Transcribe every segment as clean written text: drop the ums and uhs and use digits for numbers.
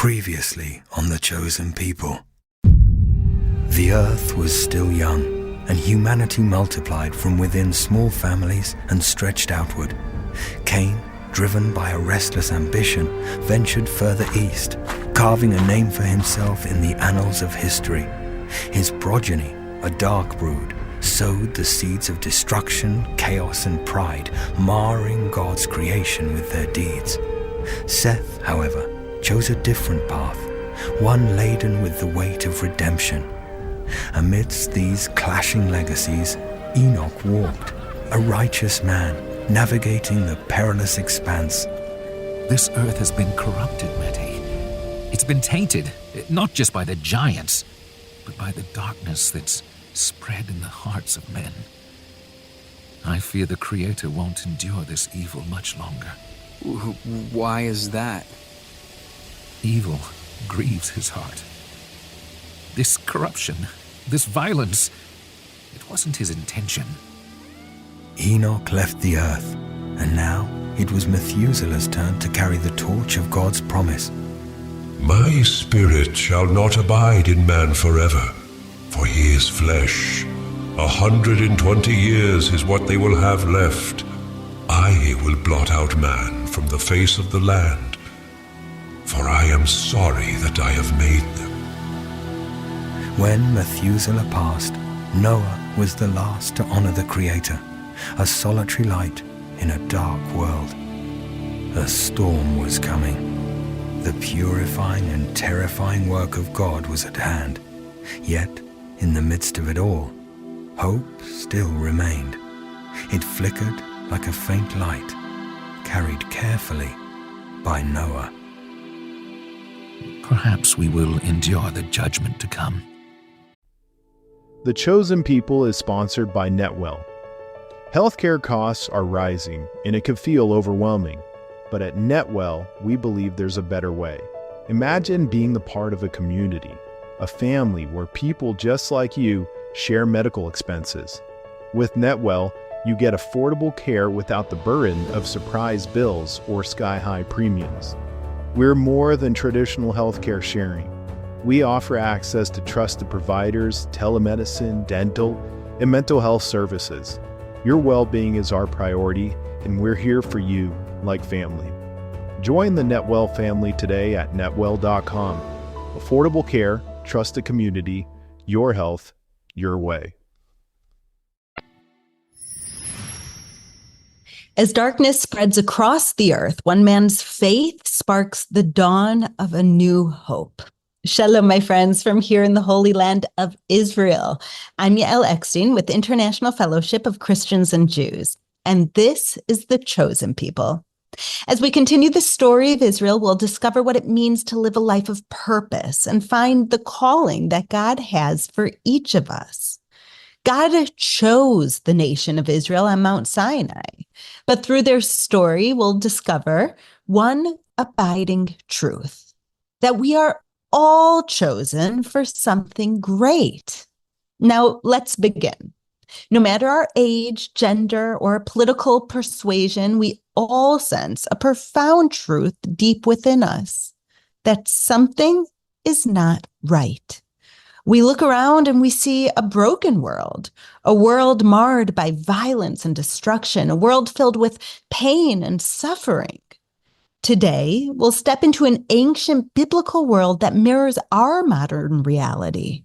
Previously on the Chosen People. The earth was still young, and humanity multiplied from within small families and stretched outward. Cain, driven by a restless ambition, ventured further east, carving a name for himself in the annals of history. His progeny, a dark brood, sowed the seeds of destruction, chaos, and pride, marring God's creation with their deeds. Seth, however, chose a different path, one laden with the weight of redemption. Amidst these clashing legacies, Enoch walked, a righteous man, navigating the perilous expanse. This earth has been corrupted, Mehdi. It's been tainted, not just by the giants, but by the darkness that's spread in the hearts of men. I fear the Creator won't endure this evil much longer. Why is that? Evil grieves his heart. This corruption, this violence, it wasn't his intention. Enoch left the earth, and now it was Methuselah's turn to carry the torch of God's promise. My spirit shall not abide in man forever, for he is flesh. 120 years is what they will have left. I will blot out man from the face of the land, for I am sorry that I have made them. When Methuselah passed, Noah was the last to honor the Creator, a solitary light in a dark world. A storm was coming. The purifying and terrifying work of God was at hand. Yet, in the midst of it all, hope still remained. It flickered like a faint light, carried carefully by Noah. Perhaps we will endure the judgment to come. The Chosen People is sponsored by NetWell. Healthcare costs are rising, and it can feel overwhelming. But at NetWell, we believe there's a better way. Imagine being the part of a community, a family where people just like you share medical expenses. With NetWell, you get affordable care without the burden of surprise bills or sky-high premiums. We're more than traditional healthcare sharing. We offer access to trusted providers, telemedicine, dental, and mental health services. Your well-being is our priority, and we're here for you like family. Join the NetWell family today at netwell.com. Affordable care, trusted community, your health, your way. As darkness spreads across the earth, one man's faith sparks the dawn of a new hope. Shalom, my friends, from here in the Holy Land of Israel. I'm Yael Eckstein with the International Fellowship of Christians and Jews, and this is the Chosen People. As we continue the story of Israel, we'll discover what it means to live a life of purpose and find the calling that God has for each of us. God chose the nation of Israel on Mount Sinai, but through their story, we'll discover one abiding truth, that we are all chosen for something great. Now, let's begin. No matter our age, gender, or political persuasion, we all sense a profound truth deep within us, that something is not right. We look around and we see a broken world, a world marred by violence and destruction, a world filled with pain and suffering. Today, we'll step into an ancient biblical world that mirrors our modern reality,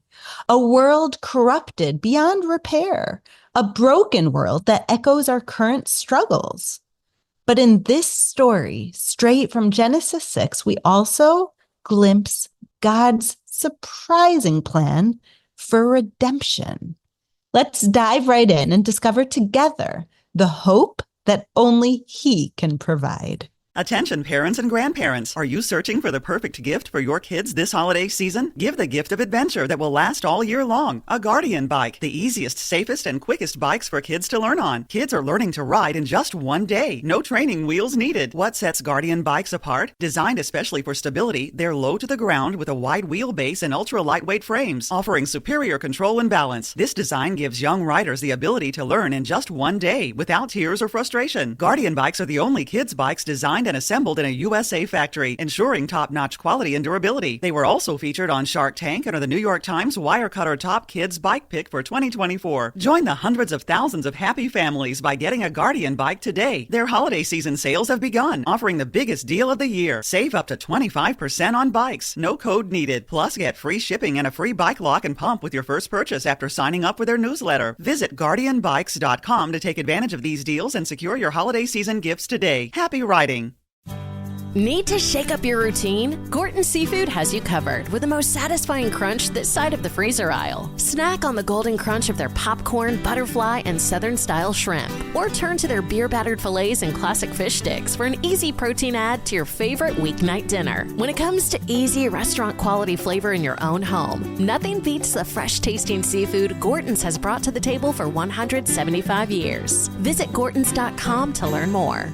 a world corrupted beyond repair, a broken world that echoes our current struggles. But in this story, straight from Genesis 6, we also glimpse God's surprising plan for redemption. Let's dive right in and discover together the hope that only He can provide. Attention parents and grandparents. Are you searching for the perfect gift for your kids this holiday season? Give the gift of adventure that will last all year long. A Guardian bike, the easiest, safest, and quickest bikes for kids to learn on. Kids are learning to ride in just one day. No training wheels needed. What sets Guardian bikes apart? Designed especially for stability, they're low to the ground with a wide wheelbase and ultra-lightweight frames, offering superior control and balance. This design gives young riders the ability to learn in just one day without tears or frustration. Guardian bikes are the only kids' bikes designed designed and assembled in a USA factory, ensuring top-notch quality and durability. They were also featured on Shark Tank and are the New York Times Wirecutter Top Kids Bike Pick for 2024. Join the hundreds of thousands of happy families by getting a Guardian bike today. Their holiday season sales have begun, offering the biggest deal of the year. Save up to 25% on bikes. No code needed. Plus, get free shipping and a free bike lock and pump with your first purchase after signing up for their newsletter. Visit GuardianBikes.com to take advantage of these deals and secure your holiday season gifts today. Happy riding! Need to shake up your routine? Gorton Seafood has you covered with the most satisfying crunch this side of the freezer aisle. Snack on the golden crunch of their popcorn, butterfly, and southern-style shrimp. Or turn to their beer-battered fillets and classic fish sticks for an easy protein add to your favorite weeknight dinner. When it comes to easy restaurant-quality flavor in your own home, nothing beats the fresh-tasting seafood Gorton's has brought to the table for 175 years. Visit Gortons.com to learn more.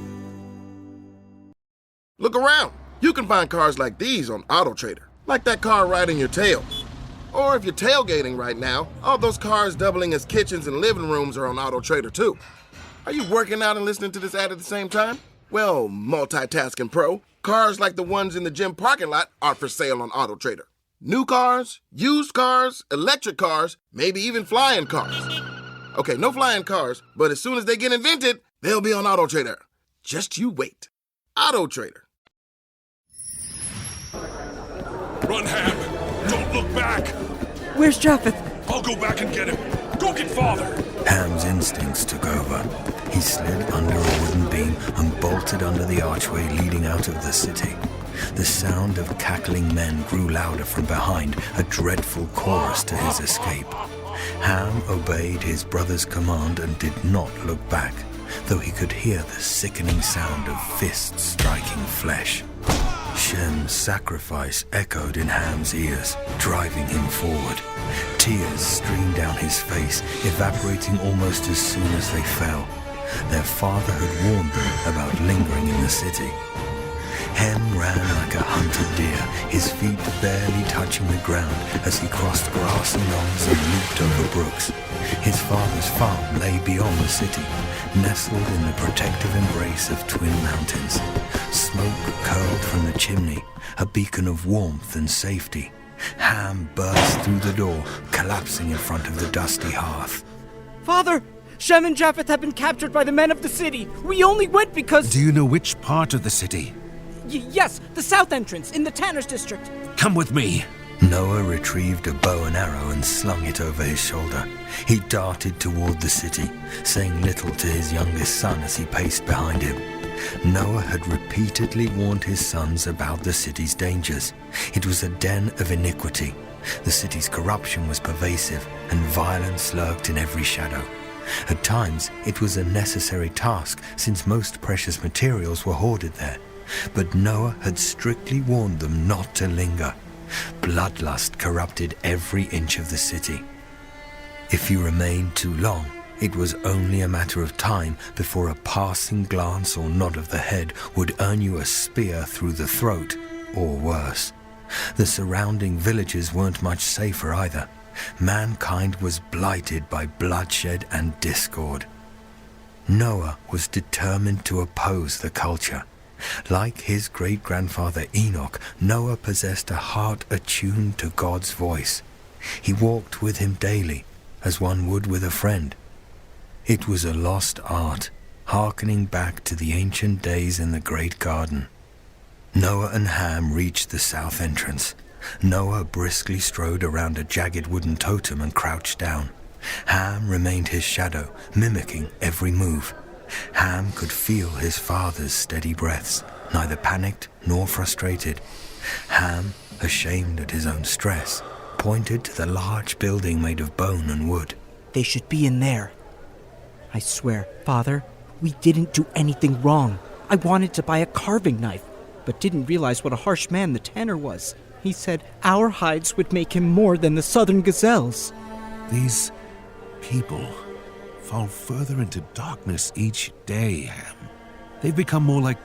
Look around. You can find cars like these on AutoTrader, like that car riding your tail. Or if you're tailgating right now, all those cars doubling as kitchens and living rooms are on AutoTrader too. Are you working out and listening to this ad at the same time? Well, multitasking pro, cars like the ones in the gym parking lot are for sale on AutoTrader. New cars, used cars, electric cars, maybe even flying cars. Okay, no flying cars, but as soon as they get invented, they'll be on AutoTrader. Just you wait. AutoTrader. Run, Ham! Don't look back! Where's Japheth? I'll go back and get him. Go get Father! Ham's instincts took over. He slid under a wooden beam and bolted under the archway leading out of the city. The sound of cackling men grew louder from behind, a dreadful chorus to his escape. Ham obeyed his brother's command and did not look back, though he could hear the sickening sound of fists striking flesh. Shem's sacrifice echoed in Ham's ears, driving him forward. Tears streamed down his face, evaporating almost as soon as they fell. Their father had warned them about lingering in the city. Hem ran like a hunted deer, his feet barely touching the ground as he crossed grassy lawns and leaped over brooks. His father's farm lay beyond the city, nestled in the protective embrace of twin mountains. Smoke curled from the chimney, a beacon of warmth and safety. Ham burst through the door, collapsing in front of the dusty hearth. Father! Shem and Japheth have been captured by the men of the city. We only went because... Do you know which part of the city? Yes, the south entrance, in the Tanner's district. Come with me. Noah retrieved a bow and arrow and slung it over his shoulder. He darted toward the city, saying little to his youngest son as he paced behind him. Noah had repeatedly warned his sons about the city's dangers. It was a den of iniquity. The city's corruption was pervasive, and violence lurked in every shadow. At times, it was a necessary task, since most precious materials were hoarded there. But Noah had strictly warned them not to linger. Bloodlust corrupted every inch of the city. If you remained too long, it was only a matter of time before a passing glance or nod of the head would earn you a spear through the throat, or worse. The surrounding villages weren't much safer either. Mankind was blighted by bloodshed and discord. Noah was determined to oppose the culture. Like his great-grandfather Enoch, Noah possessed a heart attuned to God's voice. He walked with him daily, as one would with a friend. It was a lost art, hearkening back to the ancient days in the great garden. Noah and Ham reached the south entrance. Noah briskly strode around a jagged wooden totem and crouched down. Ham remained his shadow, mimicking every move. Ham could feel his father's steady breaths, neither panicked nor frustrated. Ham, ashamed at his own stress, pointed to the large building made of bone and wood. They should be in there. I swear, Father, we didn't do anything wrong. I wanted to buy a carving knife, but didn't realize what a harsh man the tanner was. He said our hides would make him more than the southern gazelles. These people fall further into darkness each day, Ham. They've become more like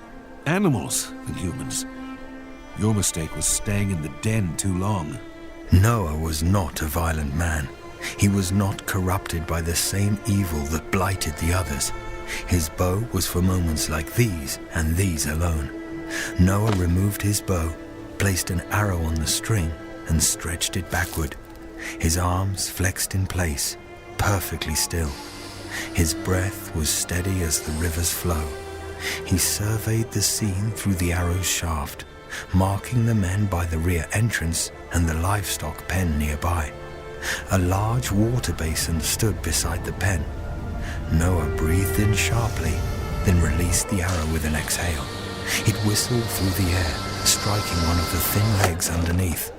animals than humans. Your mistake was staying in the den too long. Noah was not a violent man. He was not corrupted by the same evil that blighted the others. His bow was for moments like these and these alone. Noah removed his bow, placed an arrow on the string, and stretched it backward. His arms flexed in place, perfectly still. His breath was steady as the river's flow. He surveyed the scene through the arrow's shaft, marking the men by the rear entrance and the livestock pen nearby. A large water basin stood beside the pen. Noah breathed in sharply, then released the arrow with an exhale. It whistled through the air, striking one of the thin legs underneath.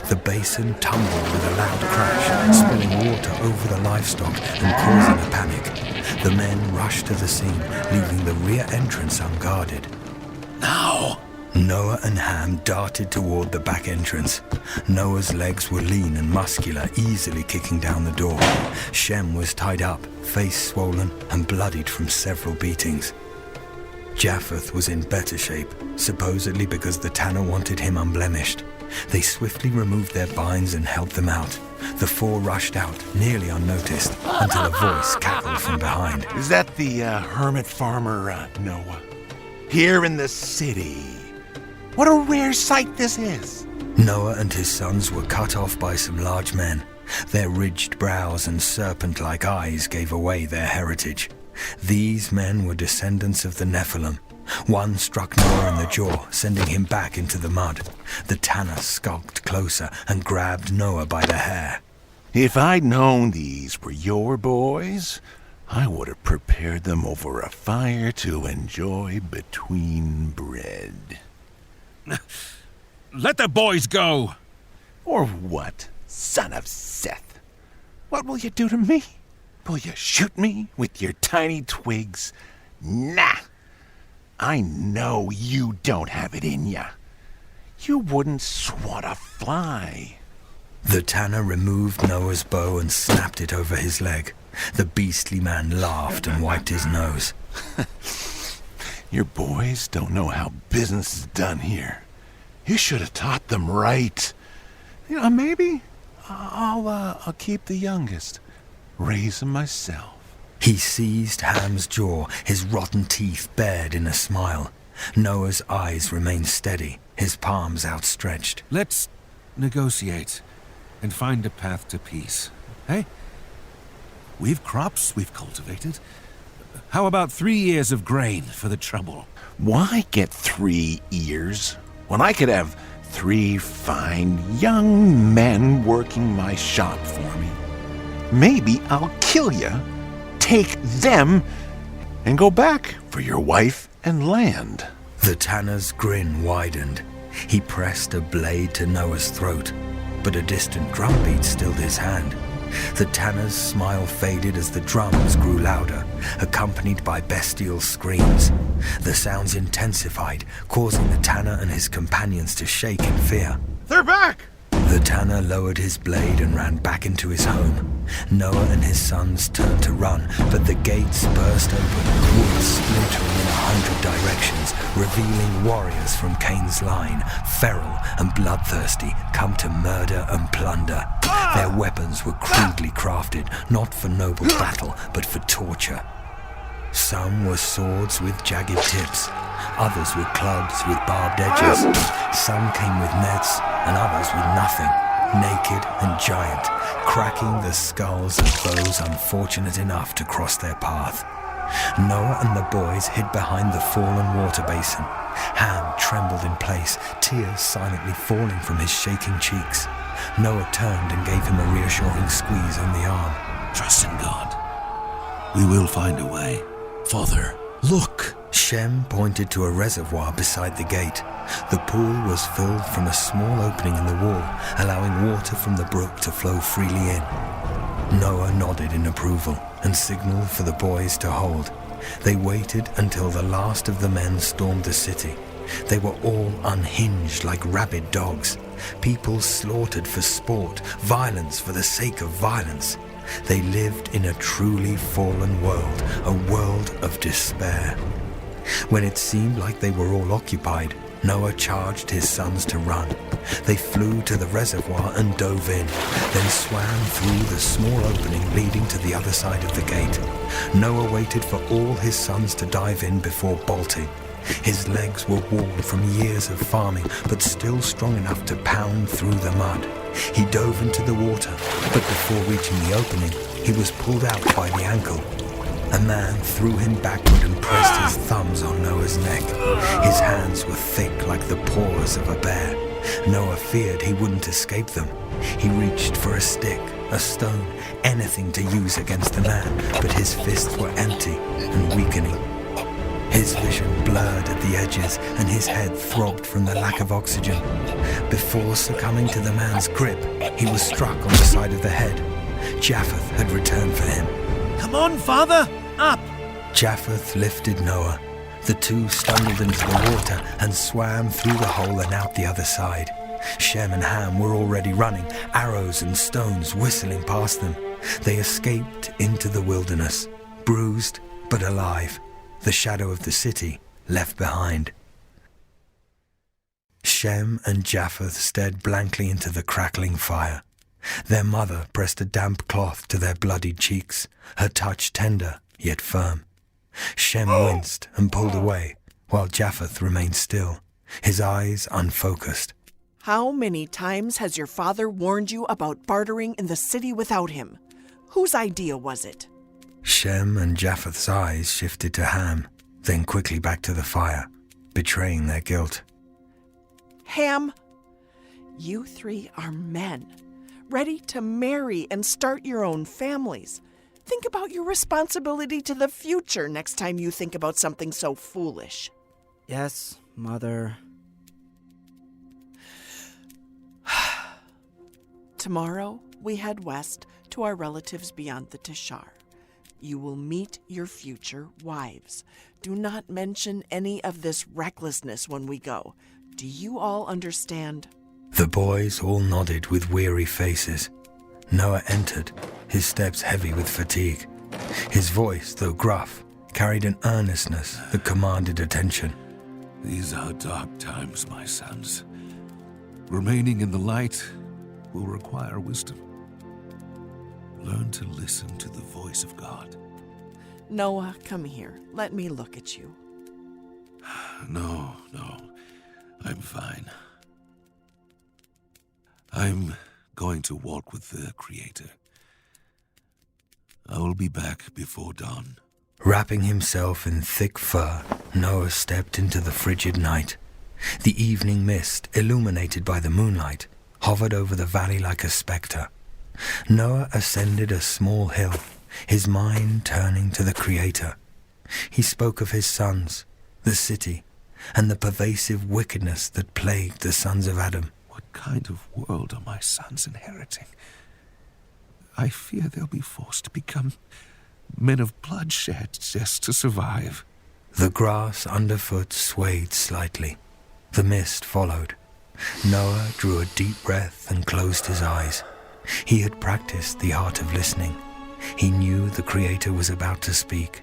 The basin tumbled with a loud crash, spilling water over the livestock and causing a panic. The men rushed to the scene, leaving the rear entrance unguarded. Now! Noah and Ham darted toward the back entrance. Noah's legs were lean and muscular, easily kicking down the door. Shem was tied up, face swollen and bloodied from several beatings. Japheth was in better shape, supposedly because the tanner wanted him unblemished. They swiftly removed their binds and helped them out. The four rushed out, nearly unnoticed, until a voice cackled from behind. Is that the hermit farmer, Noah? Here in the city. What a rare sight this is. Noah and his sons were cut off by some large men. Their ridged brows and serpent-like eyes gave away their heritage. These men were descendants of the Nephilim. One struck Noah in the jaw, sending him back into the mud. The tanner skulked closer and grabbed Noah by the hair. If I'd known these were your boys, I would have prepared them over a fire to enjoy between bread. Let the boys go! Or what, son of Seth? What will you do to me? Will you shoot me with your tiny twigs? Nah! I know you don't have it in ya. You wouldn't swat a fly. The tanner removed Noah's bow and snapped it over his leg. The beastly man laughed and wiped his nose. Your boys don't know how business is done here. You should have taught them right. You know, maybe I'll keep the youngest. Raise them myself. He seized Ham's jaw, his rotten teeth bared in a smile. Noah's eyes remained steady, his palms outstretched. Let's negotiate and find a path to peace. Hey? We've crops we've cultivated. How about 3 years of grain for the trouble? Why get 3 ears when I could have 3 fine young men working my shop for me? Maybe I'll kill you, take them, and go back for your wife and land. The tanner's grin widened. He pressed a blade to Noah's throat, but a distant drumbeat stilled his hand. The tanner's smile faded as the drums grew louder, accompanied by bestial screams. The sounds intensified, causing the tanner and his companions to shake in fear. They're back! The tanner lowered his blade and ran back into his home. Noah and his sons turned to run, but the gates burst open, wood splintering in 100 directions, revealing warriors from Cain's line, feral and bloodthirsty, come to murder and plunder. Their weapons were crudely crafted, not for noble battle, but for torture. Some were swords with jagged tips, others were clubs with barbed edges. Some came with nets, and others with nothing, naked and giant, cracking the skulls of those unfortunate enough to cross their path. Noah and the boys hid behind the fallen water basin. Ham trembled in place, tears silently falling from his shaking cheeks. Noah turned and gave him a reassuring squeeze on the arm. Trust in God. We will find a way. Father, look! Shem pointed to a reservoir beside the gate. The pool was filled from a small opening in the wall, allowing water from the brook to flow freely in. Noah nodded in approval and signaled for the boys to hold. They waited until the last of the men stormed the city. They were all unhinged like rabid dogs. People slaughtered for sport, violence for the sake of violence. They lived in a truly fallen world, a world of despair. When it seemed like they were all occupied, Noah charged his sons to run. They flew to the reservoir and dove in, then swam through the small opening leading to the other side of the gate. Noah waited for all his sons to dive in before bolting. His legs were worn from years of farming, but still strong enough to pound through the mud. He dove into the water, but before reaching the opening, he was pulled out by the ankle. A man threw him backward and pressed his thumbs on Noah's neck. His hands were thick like the paws of a bear. Noah feared he wouldn't escape them. He reached for a stick, a stone, anything to use against the man, but his fists were empty and weakening. His vision blurred at the edges, and his head throbbed from the lack of oxygen. Before succumbing to the man's grip, he was struck on the side of the head. Japheth had returned for him. Come on, father! Up! Japheth lifted Noah. The two stumbled into the water and swam through the hole and out the other side. Shem and Ham were already running, arrows and stones whistling past them. They escaped into the wilderness, bruised but alive, the shadow of the city left behind. Shem and Japheth stared blankly into the crackling fire. Their mother pressed a damp cloth to their bloodied cheeks, her touch tender yet firm. Shem winced and pulled away, while Japheth remained still, his eyes unfocused. How many times has your father warned you about bartering in the city without him? Whose idea was it? Shem and Japheth's eyes shifted to Ham, then quickly back to the fire, betraying their guilt. Ham, you three are men, ready to marry and start your own families. Think about your responsibility to the future next time you think about something so foolish. Yes, Mother. Tomorrow, we head west to our relatives beyond the Tishar. You will meet your future wives. Do not mention any of this recklessness when we go. Do you all understand? The boys all nodded with weary faces. Noah entered, his steps heavy with fatigue. His voice, though gruff, carried an earnestness that commanded attention. These are dark times, my sons. Remaining in the light will require wisdom. Learn to listen to the voice of God. Noah, come here. Let me look at you. No, I'm fine. I'm going to walk with the Creator. I will be back before dawn. Wrapping himself in thick fur, Noah stepped into the frigid night. The evening mist, illuminated by the moonlight, hovered over the valley like a spectre. Noah ascended a small hill, his mind turning to the Creator. He spoke of his sons, the city, and the pervasive wickedness that plagued the sons of Adam. What kind of world are my sons inheriting? I fear they'll be forced to become men of bloodshed just to survive. The grass underfoot swayed slightly. The mist followed. Noah drew a deep breath and closed his eyes. He had practiced the art of listening. He knew the Creator was about to speak.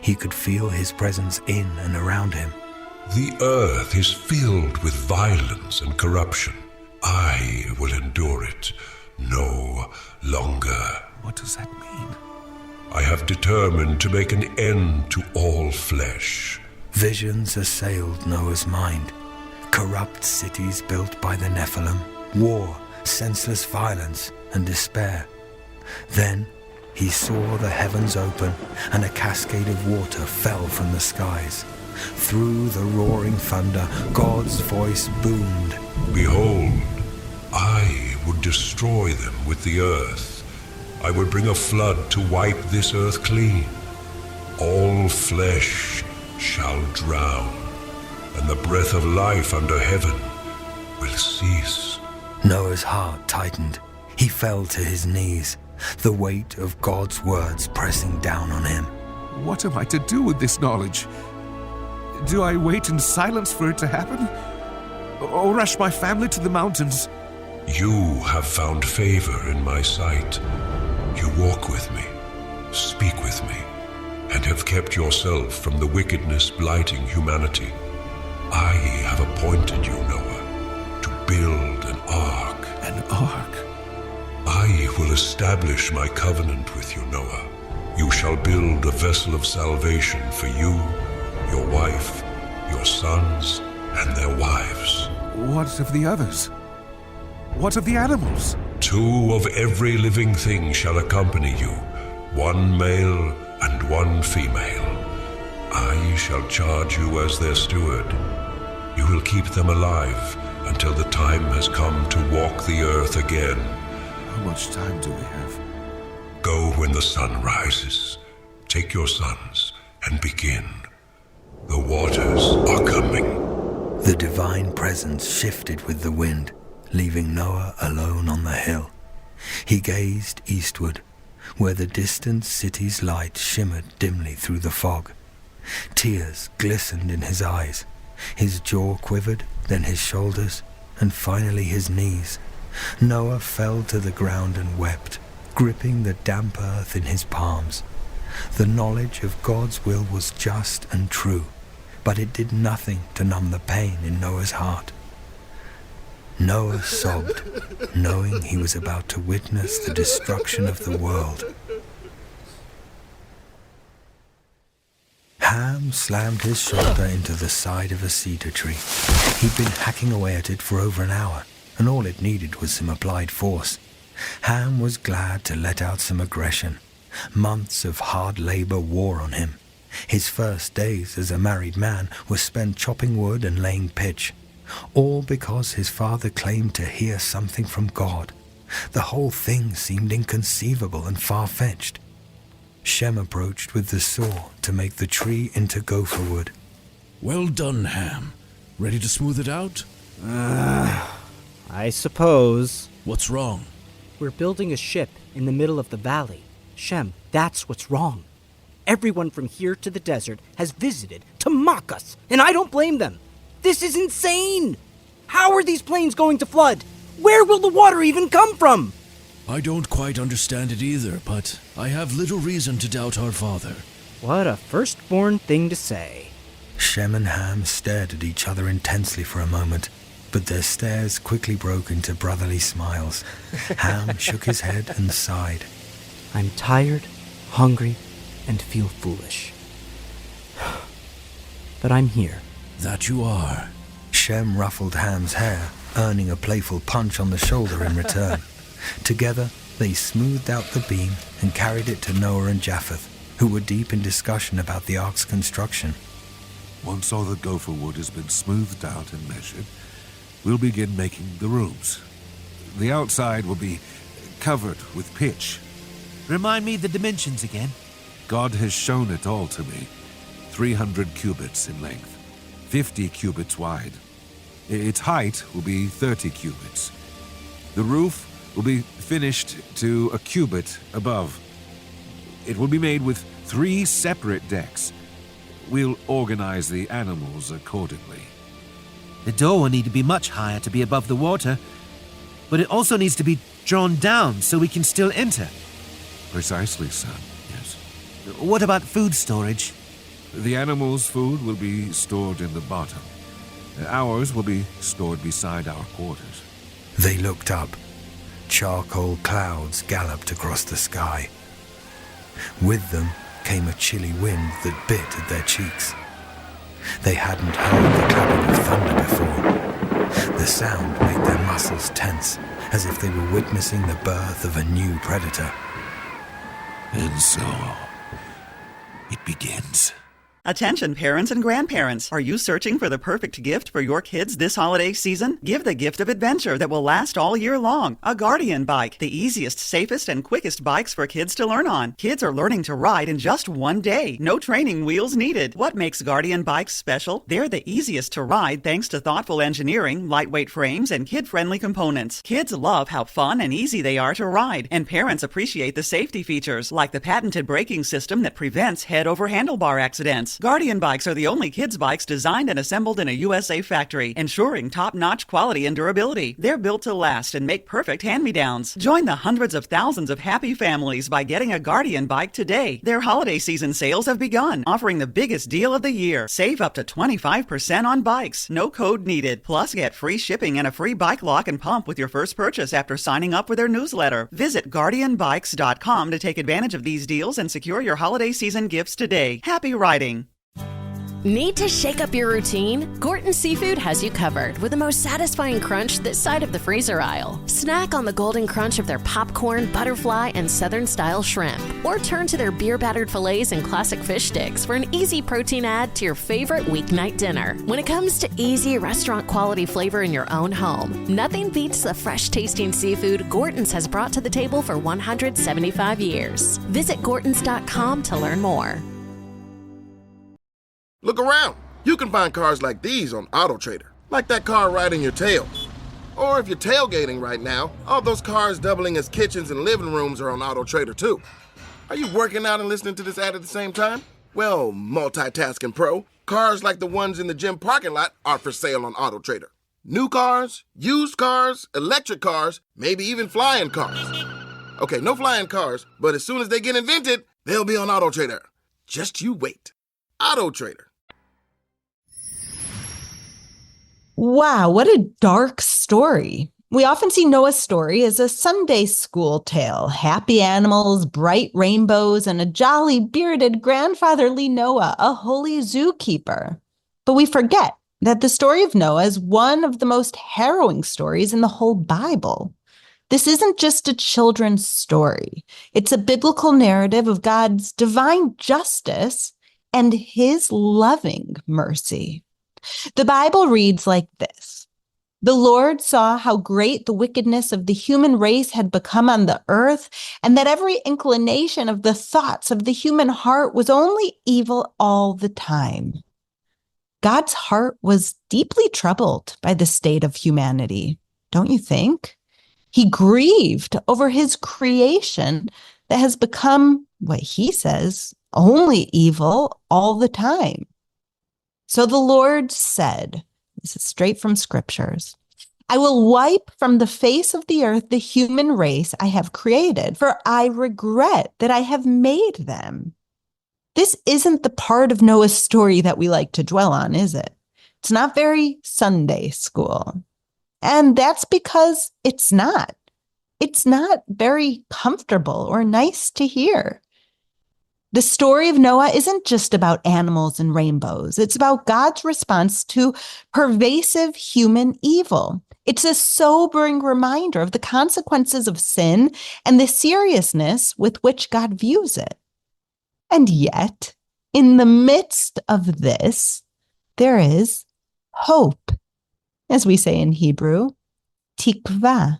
He could feel his presence in and around him. The earth is filled with violence and corruption. I will endure it no longer. What does that mean? I have determined to make an end to all flesh. Visions assailed Noah's mind. Corrupt cities built by the Nephilim, war, senseless violence, and despair. Then he saw the heavens open, and a cascade of water fell from the skies. Through the roaring thunder, God's voice boomed. Behold, I would destroy them with the earth. I would bring a flood to wipe this earth clean. All flesh shall drown, and the breath of life under heaven will cease. Noah's heart tightened. He fell to his knees, the weight of God's words pressing down on him. What am I to do with this knowledge? Do I wait in silence for it to happen? Or rush my family to the mountains? You have found favor in my sight. You walk with me, speak with me, and have kept yourself from the wickedness blighting humanity. I have appointed you, Noah, to build an ark. An ark? I will establish my covenant with you, Noah. You shall build a vessel of salvation for you, your wife, your sons, and their wives. What of the others? What of the animals? 2 of every living thing shall accompany you, 1 male and 1 female. I shall charge you as their steward. You will keep them alive until the time has come to walk the earth again. How much time do we have? Go when the sun rises. Take your sons and begin. The waters are coming. The divine presence shifted with the wind, leaving Noah alone on the hill. He gazed eastward, where the distant city's light shimmered dimly through the fog. Tears glistened in his eyes. His jaw quivered, then his shoulders, and finally his knees. Noah fell to the ground and wept, gripping the damp earth in his palms. The knowledge of God's will was just and true, but it did nothing to numb the pain in Noah's heart. Noah sobbed, knowing he was about to witness the destruction of the world. Ham slammed his shoulder into the side of a cedar tree. He'd been hacking away at it for over an hour, and all it needed was some applied force. Ham was glad to let out some aggression. Months of hard labor wore on him. His first days as a married man were spent chopping wood and laying pitch, all because his father claimed to hear something from God. The whole thing seemed inconceivable and far-fetched. Shem approached with the saw to make the tree into gopher wood. Well done, Ham. Ready to smooth it out? I suppose. What's wrong? We're building a ship in the middle of the valley. Shem, that's what's wrong. Everyone from here to the desert has visited to mock us, and I don't blame them. This is insane! How are these plains going to flood? Where will the water even come from? I don't quite understand it either, but I have little reason to doubt our father. What a firstborn thing to say. Shem and Ham stared at each other intensely for a moment, but their stares quickly broke into brotherly smiles. Ham shook his head and sighed. I'm tired, hungry, and feel foolish. But I'm here. That you are. Shem ruffled Ham's hair, earning a playful punch on the shoulder in return. Together, they smoothed out the beam and carried it to Noah and Japheth, who were deep in discussion about the ark's construction. Once all the gopher wood has been smoothed out and measured, we'll begin making the rooms. The outside will be covered with pitch. Remind me the dimensions again. God has shown it all to me. 300 cubits in length, 50 cubits wide. Its height will be 30 cubits. The roof will be finished to a cubit above. It will be made with 3 separate decks. We'll organize the animals accordingly. The door will need to be much higher to be above the water, but it also needs to be drawn down so we can still enter. Precisely, son, yes. What about food storage? The animals' food will be stored in the bottom. Ours will be stored beside our quarters. They looked up. Charcoal clouds galloped across the sky. With them came a chilly wind that bit at their cheeks. They hadn't heard the clapping of thunder before. The sound made their muscles tense, as if they were witnessing the birth of a new predator. And so, it begins. Attention parents and grandparents. Are you searching for the perfect gift for your kids this holiday season? Give the gift of adventure that will last all year long. A Guardian bike, the easiest, safest, and quickest bikes for kids to learn on. Kids are learning to ride in just one day. No training wheels needed. What makes Guardian bikes special? They're the easiest to ride thanks to thoughtful engineering, lightweight frames, and kid-friendly components. Kids love how fun and easy they are to ride, and parents appreciate the safety features, like the patented braking system that prevents head-over handlebar accidents. bikes. Guardian bikes are the only kids' bikes designed and assembled in a USA factory, ensuring top-notch quality and durability. They're built to last and make perfect hand-me-downs. Join the hundreds of thousands of happy families by getting a Guardian bike today. Their holiday season sales have begun, offering the biggest deal of the year. Save up to 25% on bikes. No code needed. Plus, get free shipping and a free bike lock and pump with your first purchase after signing up for their newsletter. Visit GuardianBikes.com to take advantage of these deals and secure your holiday season gifts today. Happy riding! Need to shake up your routine? Gorton Seafood has you covered with the most satisfying crunch this side of the freezer aisle. Snack on the golden crunch of their popcorn, butterfly, and southern-style shrimp. Or turn to their beer-battered fillets and classic fish sticks for an easy protein add to your favorite weeknight dinner. When it comes to easy restaurant-quality flavor in your own home, nothing beats the fresh-tasting seafood Gorton's has brought to the table for 175 years. Visit Gortons.com to learn more. Look around. You can find cars like these on AutoTrader, like that car riding your tail. Or if you're tailgating right now, all those cars doubling as kitchens and living rooms are on AutoTrader too. Are you working out and listening to this ad at the same time? Well, multitasking pro, cars like the ones in the gym parking lot are for sale on AutoTrader. New cars, used cars, electric cars, maybe even flying cars. Okay, no flying cars, but as soon as they get invented, they'll be on AutoTrader. Just you wait. AutoTrader. Wow, what a dark story. We often see Noah's story as a Sunday school tale, happy animals, bright rainbows, and a jolly bearded grandfatherly Noah, a holy zookeeper. But we forget that the story of Noah is one of the most harrowing stories in the whole Bible. This isn't just a children's story. It's a biblical narrative of God's divine justice and his loving mercy. The Bible reads like this. The Lord saw how great the wickedness of the human race had become on the earth, and that every inclination of the thoughts of the human heart was only evil all the time. God's heart was deeply troubled by the state of humanity, don't you think? He grieved over his creation that has become, what he says, only evil all the time. So the Lord said, this is straight from scriptures, I will wipe from the face of the earth the human race I have created, for I regret that I have made them. This isn't the part of Noah's story that we like to dwell on, is it? It's not very Sunday school. And that's because it's not. It's not very comfortable or nice to hear. The story of Noah isn't just about animals and rainbows. It's about God's response to pervasive human evil. It's a sobering reminder of the consequences of sin and the seriousness with which God views it. And yet, in the midst of this, there is hope. As we say in Hebrew, tikva.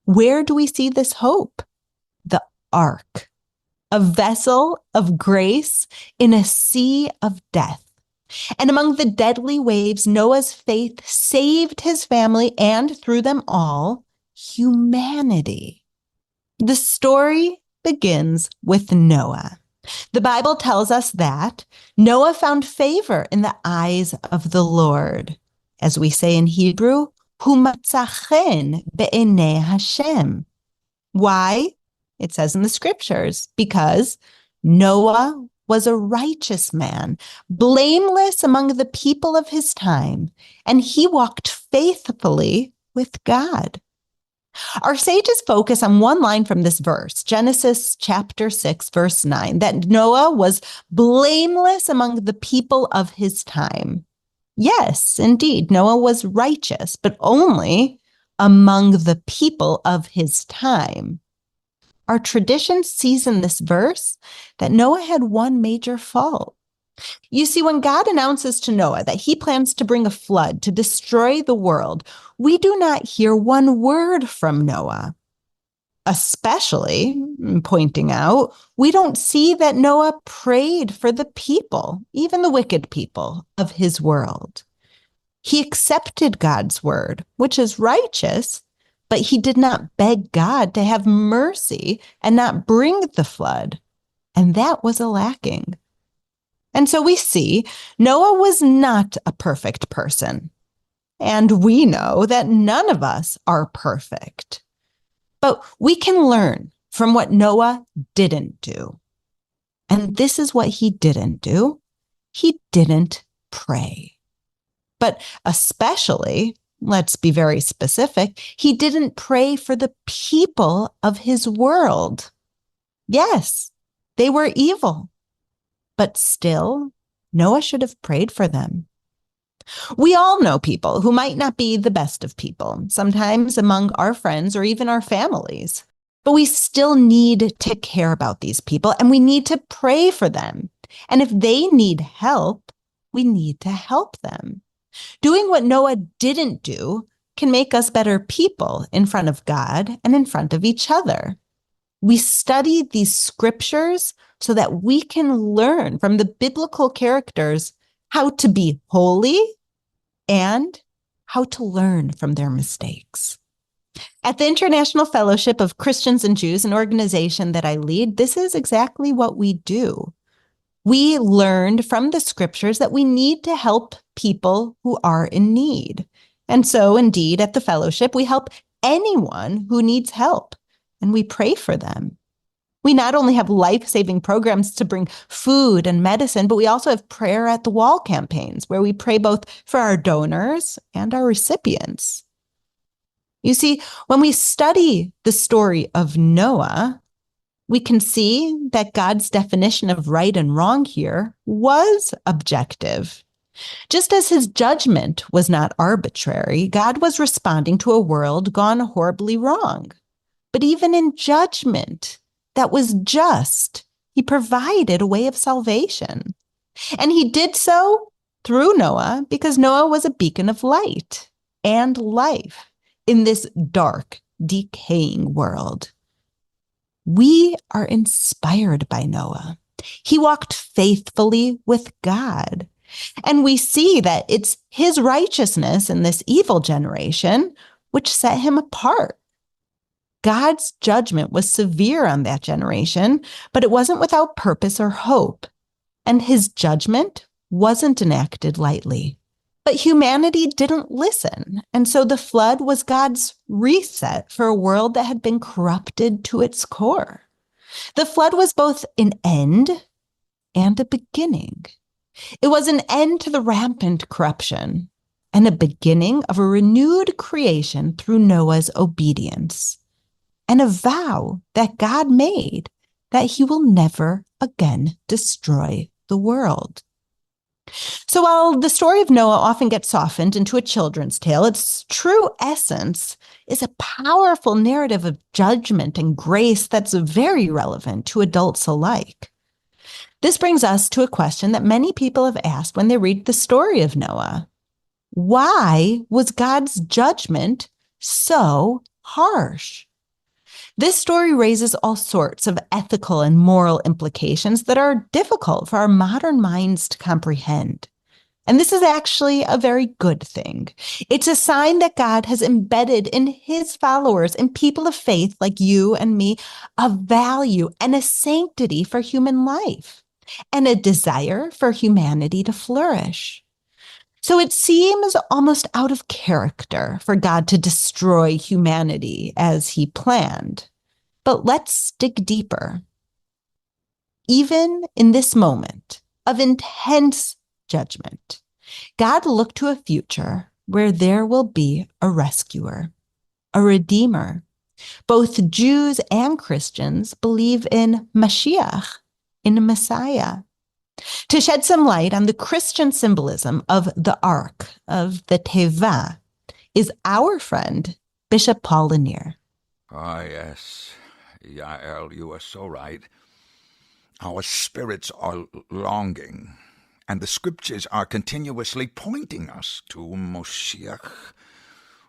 Where do we see this hope? The ark. A vessel of grace in a sea of death. And among the deadly waves, Noah's faith saved his family and, through them all, humanity. The story begins with Noah. The Bible tells us that Noah found favor in the eyes of the Lord. As we say in Hebrew, hu matza chen be'enei Hashem. Why? It says in the scriptures, because Noah was a righteous man, blameless among the people of his time, and he walked faithfully with God. Our sages focus on one line from this verse, Genesis chapter 6, verse 9, that Noah was blameless among the people of his time. Yes, indeed, Noah was righteous, but only among the people of his time. Our tradition sees in this verse that Noah had one major fault. You see, when God announces to Noah that he plans to bring a flood to destroy the world, we do not hear one word from Noah. Especially, pointing out, we don't see that Noah prayed for the people, even the wicked people of his world. He accepted God's word, which is righteous, but he did not beg God to have mercy and not bring the flood. And that was a lacking. And so we see Noah was not a perfect person. And we know that none of us are perfect. But we can learn from what Noah didn't do. And this is what he didn't do. He didn't pray. But especially, let's be very specific, he didn't pray for the people of his world. Yes, they were evil. But still, Noah should have prayed for them. We all know people who might not be the best of people, sometimes among our friends or even our families. But we still need to care about these people and we need to pray for them. And if they need help, we need to help them. Doing what Noah didn't do can make us better people in front of God and in front of each other. We study these scriptures so that we can learn from the biblical characters how to be holy and how to learn from their mistakes. At the International Fellowship of Christians and Jews, an organization that I lead, this is exactly what we do. We learned from the scriptures that we need to help people who are in need. And so, indeed, at the fellowship, we help anyone who needs help, and we pray for them. We not only have life-saving programs to bring food and medicine, but we also have prayer at the wall campaigns where we pray both for our donors and our recipients. You see, when we study the story of Noah, we can see that God's definition of right and wrong here was objective. Just as his judgment was not arbitrary, God was responding to a world gone horribly wrong. But even in judgment that was just, he provided a way of salvation. And he did so through Noah because Noah was a beacon of light and life in this dark, decaying world. We are inspired by Noah. He walked faithfully with God. And we see that it's his righteousness in this evil generation which set him apart. God's judgment was severe on that generation, but it wasn't without purpose or hope. And his judgment wasn't enacted lightly. But humanity didn't listen. And so the flood was God's reset for a world that had been corrupted to its core. The flood was both an end and a beginning. It was an end to the rampant corruption and a beginning of a renewed creation through Noah's obedience, and a vow that God made that he will never again destroy the world. So while the story of Noah often gets softened into a children's tale, its true essence is a powerful narrative of judgment and grace that's very relevant to adults alike. This brings us to a question that many people have asked when they read the story of Noah. Why was God's judgment so harsh? This story raises all sorts of ethical and moral implications that are difficult for our modern minds to comprehend. And this is actually a very good thing. It's a sign that God has embedded in his followers and people of faith like you and me a value and a sanctity for human life and a desire for humanity to flourish. So it seems almost out of character for God to destroy humanity as he planned. But let's dig deeper. Even in this moment of intense judgment, God looked to a future where there will be a rescuer, a redeemer. Both Jews and Christians believe in Mashiach, in a Messiah. To shed some light on the Christian symbolism of the Ark, of the Teva, is our friend, Bishop Paul Lanier. Ah, yes. Yael, you are so right. Our spirits are longing, and the scriptures are continuously pointing us to Moshiach,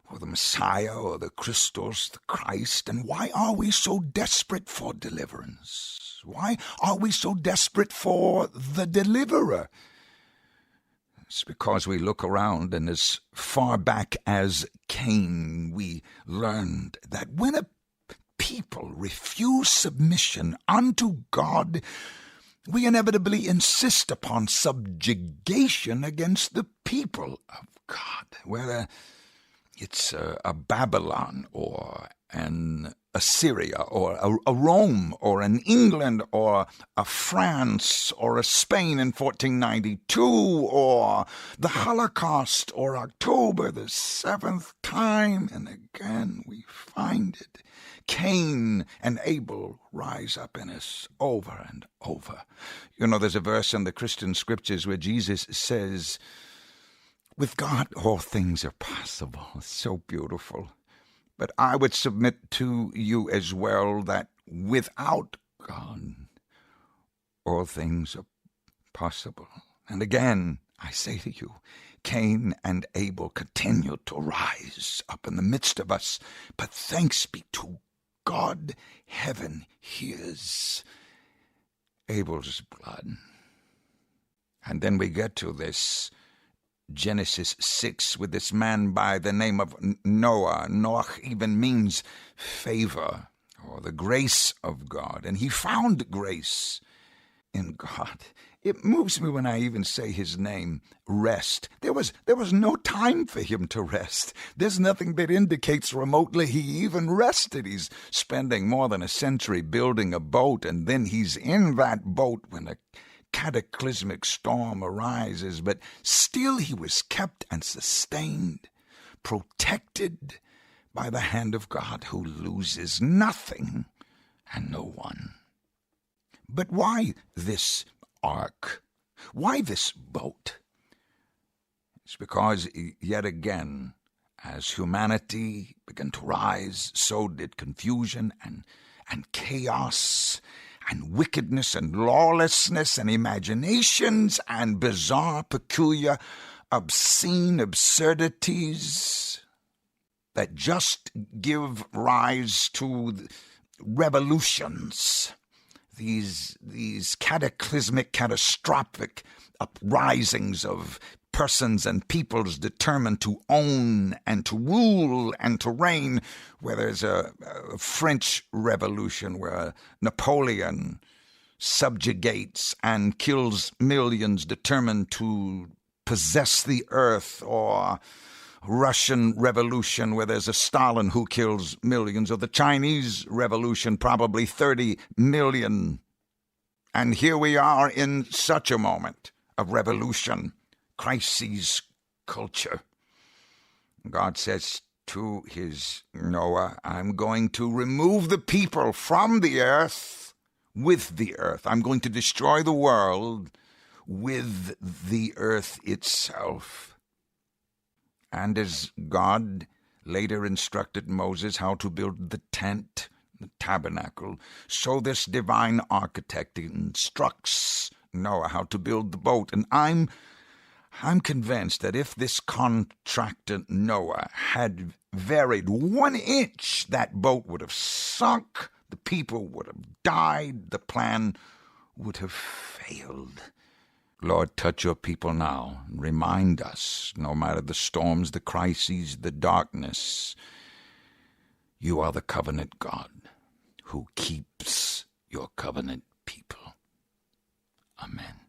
or the Messiah, or the Christos, the Christ. And why are we so desperate for deliverance? Why are we so desperate for the deliverer? It's because we look around, and as far back as Cain, we learned that when a people refuse submission unto God, we inevitably insist upon subjugation against the people of God, whether it's a Babylon or an Assyria or a Rome or an England or a France or a Spain in 1492 or the Holocaust or October the 7th. Time and again we find it. Cain and Abel rise up in us over and over. You know, there's a verse in the Christian scriptures where Jesus says, with God all things are possible. It's so beautiful. But I would submit to you as well that without God, all things are possible. And again, I say to you, Cain and Abel continue to rise up in the midst of us. But thanks be to God, heaven hears Abel's blood. And then we get to this Genesis 6 with this man by the name of Noah. Noah even means favor or the grace of God. And he found grace in God. It moves me when I even say his name, rest. There was no time for him to rest. There's nothing that indicates remotely he even rested. He's spending more than a century building a boat, and then he's in that boat when a cataclysmic storm arises, but still he was kept and sustained, protected by the hand of God, who loses nothing and no one. But why this ark? Why this boat? It's because, yet again, as humanity began to rise, so did confusion and chaos and wickedness and lawlessness and imaginations and bizarre, peculiar, obscene absurdities that just give rise to revolutions, these cataclysmic, catastrophic uprisings of persons and peoples determined to own and to rule and to reign, where there's a French Revolution where Napoleon subjugates and kills millions determined to possess the earth, or Russian Revolution where there's a Stalin who kills millions, or the Chinese Revolution, probably 30 million. And here we are in such a moment of revolution. Christ sees culture. God says to his Noah, I'm going to remove the people from the earth with the earth. I'm going to destroy the world with the earth itself. And as God later instructed Moses how to build the tent, the tabernacle, so this divine architect instructs Noah how to build the boat. And I'm convinced that if this contractor Noah had varied 1 inch, that boat would have sunk, the people would have died, the plan would have failed. Lord, touch your people now. Remind us, no matter the storms, the crises, the darkness, you are the covenant God who keeps your covenant people. Amen.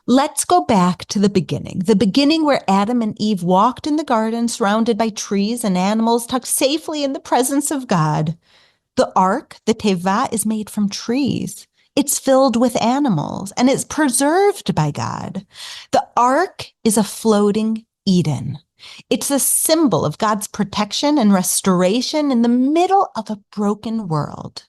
Let's go back to the beginning where Adam and Eve walked in the garden surrounded by trees and animals, tucked safely in the presence of God. The ark, the teva, is made from trees. It's filled with animals and it's preserved by God. The ark is a floating Eden. It's a symbol of God's protection and restoration in the middle of a broken world.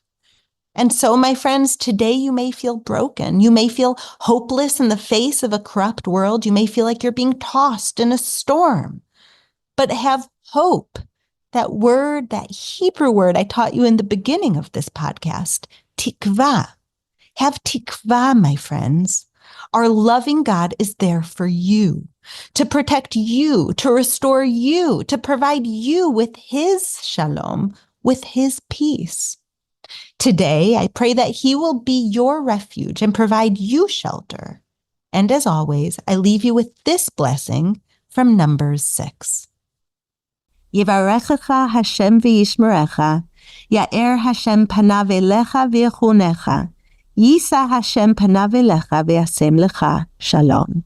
And so, my friends, today you may feel broken. You may feel hopeless in the face of a corrupt world. You may feel like you're being tossed in a storm. But have hope. That word, that Hebrew word I taught you in the beginning of this podcast, tikva. Have tikva, my friends. Our loving God is there for you, to protect you, to restore you, to provide you with his shalom, with his peace. Today, I pray that he will be your refuge and provide you shelter. And as always, I leave you with this blessing from Numbers 6. Yivarechecha Hashem v'yishmerecha, Ya'er Hashem panav elecha v'yechunecha, Yisa Hashem panav elecha ve'asem lecha shalom.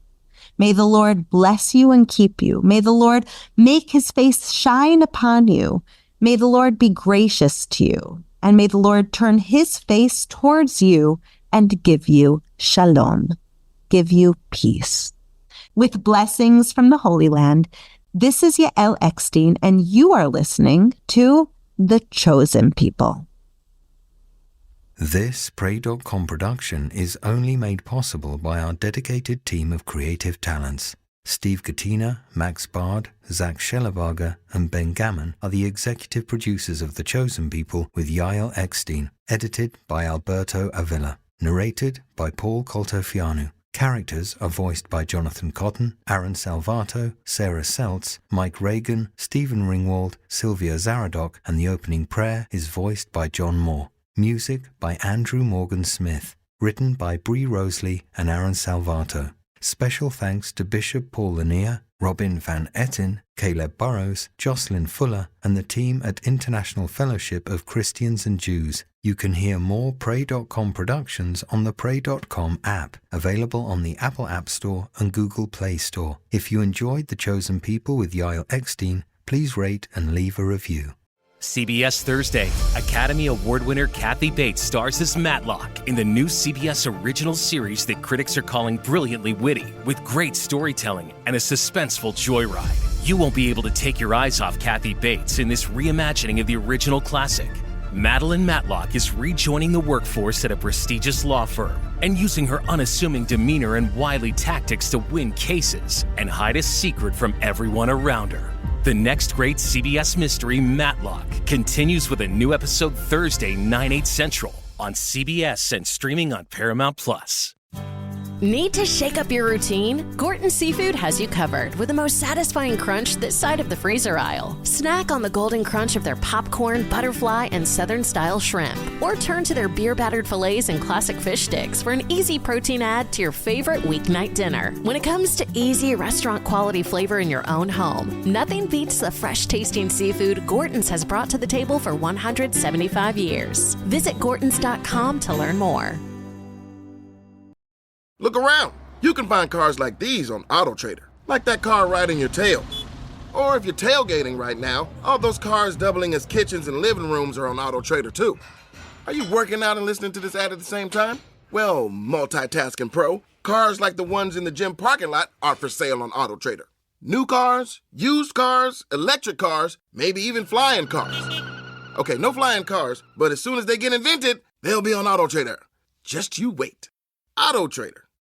May the Lord bless you and keep you. May the Lord make his face shine upon you. May the Lord be gracious to you. And may the Lord turn his face towards you and give you shalom, give you peace. With blessings from the Holy Land, this is Yael Eckstein, and you are listening to The Chosen People. This pray.com production is only made possible by our dedicated team of creative talents. Steve Katina, Max Bard, Zach Schellebarger, and Ben Gammon are the executive producers of The Chosen People, with Yael Eckstein, edited by Alberto Avila, narrated by Paul Coltofianu. Characters are voiced by Jonathan Cotton, Aaron Salvato, Sarah Seltz, Mike Reagan, Stephen Ringwald, Sylvia Zaradok, and the opening prayer is voiced by John Moore. Music by Andrew Morgan Smith, written by Bree Roseley and Aaron Salvato. Special thanks to Bishop Paul Lanier, Robin Van Etten, Caleb Burrows, Jocelyn Fuller, and the team at International Fellowship of Christians and Jews. You can hear more Pray.com productions on the Pray.com app, available on the Apple App Store and Google Play Store. If you enjoyed The Chosen People with Yael Eckstein, please rate and leave a review. CBS Thursday. Academy Award winner Kathy Bates stars as Matlock in the new CBS original series that critics are calling brilliantly witty, with great storytelling and a suspenseful joyride. You won't be able to take your eyes off Kathy Bates in this reimagining of the original classic. Madeline Matlock is rejoining the workforce at a prestigious law firm and using her unassuming demeanor and wily tactics to win cases and hide a secret from everyone around her. The next great CBS mystery, Matlock, continues with a new episode Thursday, 9/8 Central on CBS and streaming on Paramount+. Need to shake up your routine? Gorton Seafood has you covered with the most satisfying crunch this side of the freezer aisle. Snack on the golden crunch of their popcorn, butterfly, and southern-style shrimp. Or turn to their beer-battered fillets and classic fish sticks for an easy protein add to your favorite weeknight dinner. When it comes to easy restaurant-quality flavor in your own home, nothing beats the fresh-tasting seafood Gorton's has brought to the table for 175 years. Visit Gortons.com to learn more. Look around. You can find cars like these on AutoTrader, like that car riding your tail. Or if you're tailgating right now, all those cars doubling as kitchens and living rooms are on AutoTrader too. Are you working out and listening to this ad at the same time? Well, multitasking pro, cars like the ones in the gym parking lot are for sale on AutoTrader. New cars, used cars, electric cars, maybe even flying cars. Okay, no flying cars, but as soon as they get invented, they'll be on AutoTrader. Just you wait. AutoTrader.